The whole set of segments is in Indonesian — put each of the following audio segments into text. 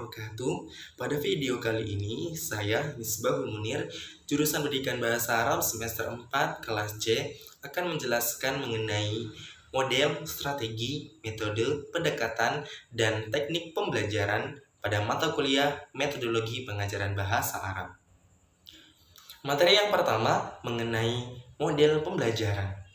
wabarakatuh. Pada video kali ini, saya Misbahul Munir, jurusan Pendidikan Bahasa Arab semester 4 kelas C, akan menjelaskan mengenai model, strategi, metode, pendekatan, dan teknik pembelajaran pada mata kuliah Metodologi Pengajaran Bahasa Arab. Materi yang pertama mengenai model pembelajaran.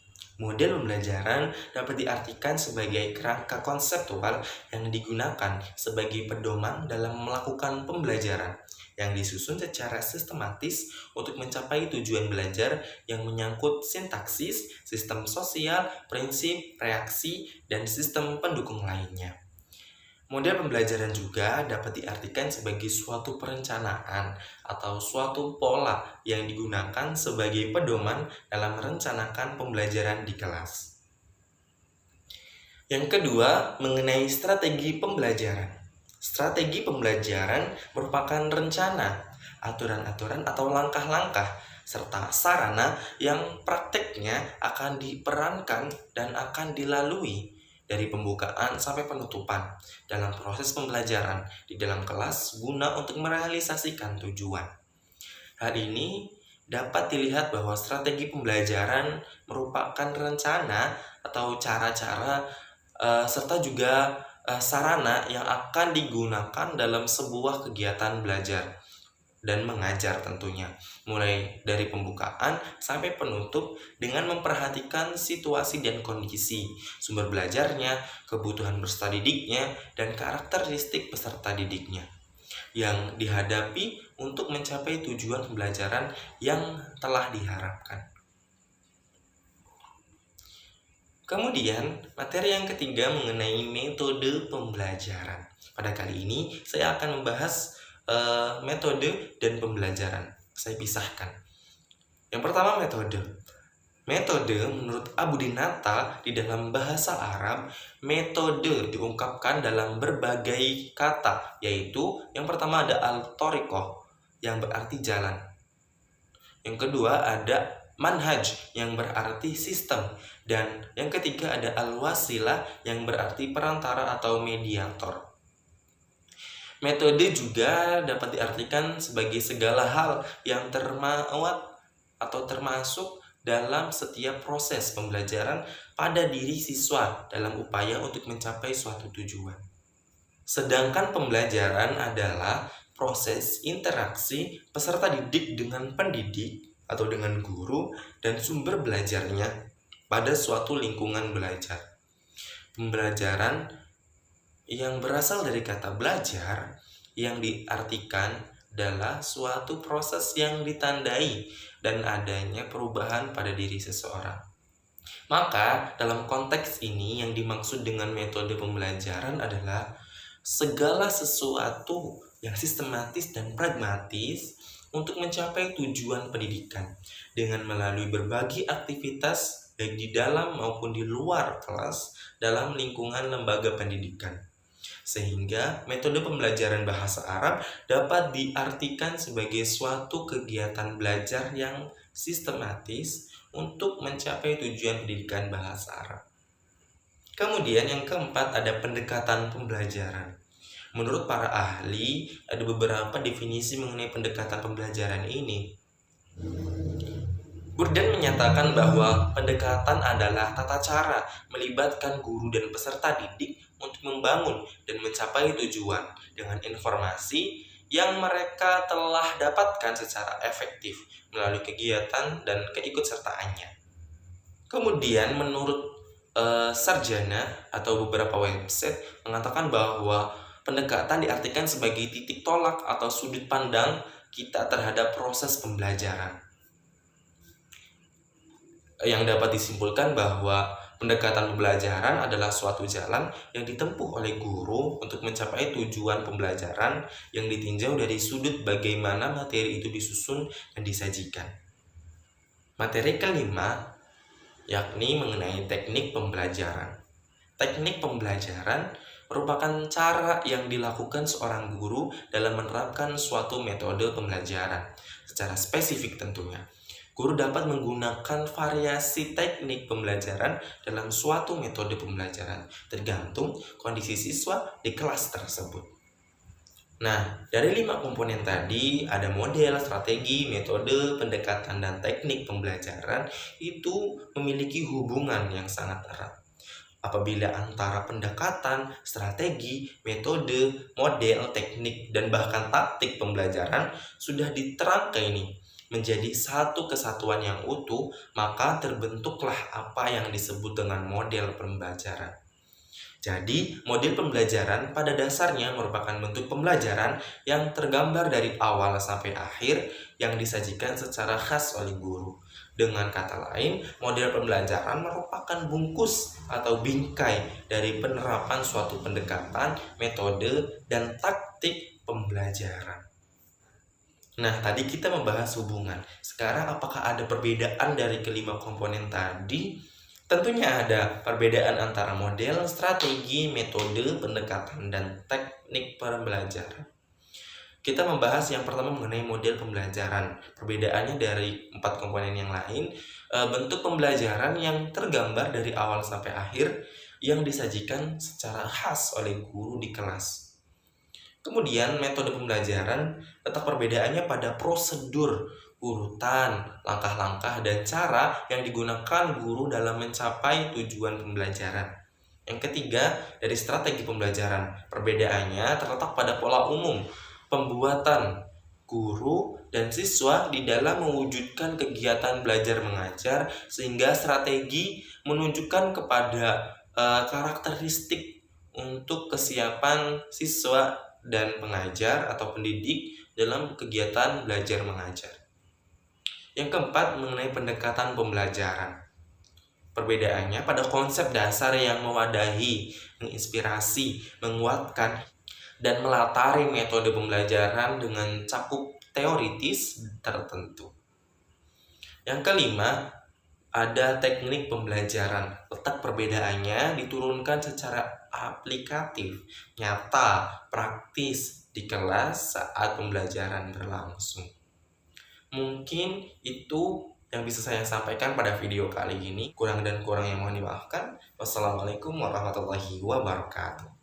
Model pembelajaran dapat diartikan sebagai kerangka konseptual yang digunakan sebagai pedoman dalam melakukan pembelajaran yang disusun secara sistematis untuk mencapai tujuan belajar yang menyangkut sintaksis, sistem sosial, prinsip, reaksi, dan sistem pendukung lainnya. Model pembelajaran juga dapat diartikan sebagai suatu perencanaan atau suatu pola yang digunakan sebagai pedoman dalam merencanakan pembelajaran di kelas. Yang kedua, mengenai strategi pembelajaran. Strategi pembelajaran merupakan rencana, aturan-aturan atau langkah-langkah, serta sarana yang prakteknya akan diperankan dan akan dilalui dari pembukaan sampai penutupan dalam proses pembelajaran di dalam kelas guna untuk merealisasikan tujuan. Hal ini dapat dilihat bahwa strategi pembelajaran merupakan rencana atau cara-cara serta juga sarana yang akan digunakan dalam sebuah kegiatan belajar dan mengajar tentunya, mulai dari pembukaan sampai penutup dengan memperhatikan situasi dan kondisi, sumber belajarnya, kebutuhan peserta didiknya, dan karakteristik peserta didiknya yang dihadapi untuk mencapai tujuan pembelajaran yang telah diharapkan. Kemudian, materi yang ketiga mengenai metode pembelajaran. Pada kali ini, saya akan membahas metode dan pembelajaran. Saya pisahkan. Yang pertama, metode. Metode menurut Abu Dinata di dalam bahasa Arab, metode diungkapkan dalam berbagai kata, yaitu yang pertama ada al-thoriqah yang berarti jalan. Yang kedua ada manhaj yang berarti sistem, dan yang ketiga ada al-wasilah yang berarti perantara atau mediator. Metode juga dapat diartikan sebagai segala hal yang termuat atau termasuk dalam setiap proses pembelajaran pada diri siswa dalam upaya untuk mencapai suatu tujuan. Sedangkan pembelajaran adalah proses interaksi peserta didik dengan pendidik atau dengan guru dan sumber belajarnya pada suatu lingkungan belajar. Pembelajaran yang berasal dari kata belajar yang diartikan adalah suatu proses yang ditandai dan adanya perubahan pada diri seseorang. Maka dalam konteks ini yang dimaksud dengan metode pembelajaran adalah segala sesuatu yang sistematis dan pragmatis untuk mencapai tujuan pendidikan dengan melalui berbagai aktivitas baik di dalam maupun di luar kelas dalam lingkungan lembaga pendidikan. Sehingga metode pembelajaran bahasa Arab dapat diartikan sebagai suatu kegiatan belajar yang sistematis untuk mencapai tujuan pendidikan bahasa Arab. Kemudian yang keempat ada pendekatan pembelajaran. Menurut para ahli, ada beberapa definisi mengenai pendekatan pembelajaran ini. Burdan menyatakan bahwa pendekatan adalah tata cara melibatkan guru dan peserta didik untuk membangun dan mencapai tujuan dengan informasi yang mereka telah dapatkan secara efektif melalui kegiatan dan keikutsertaannya. Kemudian menurut Sarjana atau beberapa website mengatakan bahwa pendekatan diartikan sebagai titik tolak atau sudut pandang kita terhadap proses pembelajaran. Yang dapat disimpulkan bahwa pendekatan pembelajaran adalah suatu jalan yang ditempuh oleh guru untuk mencapai tujuan pembelajaran yang ditinjau dari sudut bagaimana materi itu disusun dan disajikan. Materi kelima yakni mengenai teknik pembelajaran. Teknik pembelajaran merupakan cara yang dilakukan seorang guru dalam menerapkan suatu metode pembelajaran secara spesifik tentunya. Guru dapat menggunakan variasi teknik pembelajaran dalam suatu metode pembelajaran, tergantung kondisi siswa di kelas tersebut. Nah, dari 5 komponen tadi, ada model, strategi, metode, pendekatan, dan teknik pembelajaran itu memiliki hubungan yang sangat erat. Apabila antara pendekatan, strategi, metode, model, teknik, dan bahkan taktik pembelajaran sudah diterangkan ini menjadi satu kesatuan yang utuh, maka terbentuklah apa yang disebut dengan model pembelajaran. Jadi, model pembelajaran pada dasarnya merupakan bentuk pembelajaran yang tergambar dari awal sampai akhir yang disajikan secara khas oleh guru. Dengan kata lain, model pembelajaran merupakan bungkus atau bingkai dari penerapan suatu pendekatan, metode, dan taktik pembelajaran. Nah, tadi kita membahas hubungan. Sekarang apakah ada perbedaan dari kelima komponen tadi? Tentunya ada perbedaan antara model, strategi, metode, pendekatan, dan teknik pembelajaran. Kita membahas yang pertama mengenai model pembelajaran. Perbedaannya dari 4 komponen yang lain, bentuk pembelajaran yang tergambar dari awal sampai akhir yang disajikan secara khas oleh guru di kelas. Kemudian metode pembelajaran, letak perbedaannya pada prosedur, urutan, langkah-langkah, dan cara yang digunakan guru dalam mencapai tujuan pembelajaran. Yang ketiga, dari strategi pembelajaran, perbedaannya terletak pada pola umum, pembuatan guru dan siswa di dalam mewujudkan kegiatan belajar mengajar, sehingga strategi menunjukkan kepada karakteristik untuk kesiapan siswa dan pengajar atau pendidik dalam kegiatan belajar mengajar. Yang keempat, mengenai pendekatan pembelajaran. Perbedaannya pada konsep dasar yang mewadahi, menginspirasi, menguatkan, dan melatari metode pembelajaran dengan cakup teoritis tertentu. Yang kelima, ada teknik pembelajaran. Letak perbedaannya diturunkan secara aplikatif, nyata, praktis di kelas saat pembelajaran berlangsung. Mungkin itu yang bisa saya sampaikan pada video kali ini. Kurang dan kurang yang mohon dimaafkan. Wassalamualaikum warahmatullahi wabarakatuh.